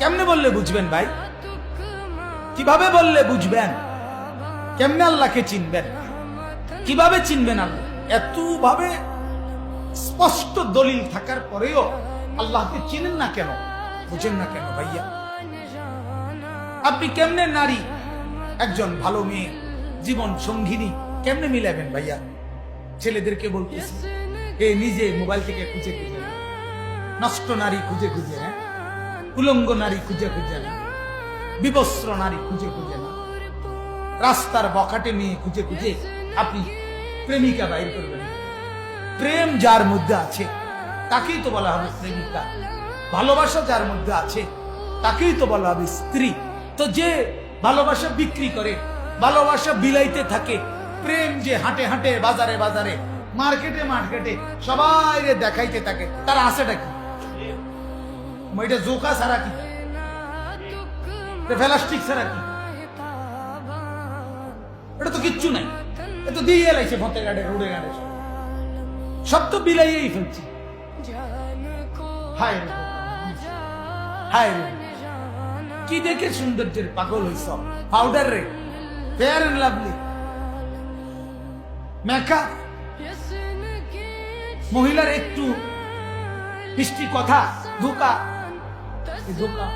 কেমনে বললে বুঝবেন ভাই? কিভাবে বললে বুঝবেন? কেমনে আল্লাহকে চিনবেন? কিভাবে চিনবেন আল্লাহ? এত ভাবে স্পষ্ট দলিল থাকার পরেও আল্লাহকে চিনেন না কেন, বুঝেন না কেন ভাইয়া? আপনি কেমনে নারী, একজন ভালো মেয়ে, জীবন সঙ্গিনী কেমনে মিলাবেন ভাইয়া? ছেলেদেরকে বলতেছি, এ নিজে মোবাইল থেকে খুঁজে খুঁজে না, নষ্ট নারী খুঁজে খুঁজে না, উলঙ্গ নারী খুঁজে খুঁজে না, বিবস্ত্র নারী খুঁজে খুঁজে না, রাস্তার বখাটে মেয়ে খুঁজে খুঁজে আপনি প্রেমিকা বাইর করবেন। প্রেম যার মধ্যে আছে তাকেই তো বলা হবে প্রেমিকা। ভালোবাসা যার মধ্যে আছে তাকেই তো বলা হবে স্ত্রী। তো যে ভালোবাসা বিক্রি করে, ভালোবাসা বিলাইতে থাকে, প্রেম যে হাঁটে হাঁটে বাজারে বাজারে মার্কেটে মার্কেটে সবাই দেখাইতে থাকে, তার আছেটা কি? এটা জোকা ছাড়া কি? প্লাস্টিক ছাড়া কি? এটা তো কিচ্ছু নাই। এটা তো দিয়ে এলাইছে ফতে গাড়ে রোডে গাড়ে সব তো বিলাইয়েই ফেলছি। হায় রে হায় রে, কি দেখে সৌন্দর্যের পাগল হইছ? পাউডার রে, ফেয়ার এন্ড লাভলি, মেকআপ, মহিলার একটু মিষ্টি কথা, ধোকা, ধোকা।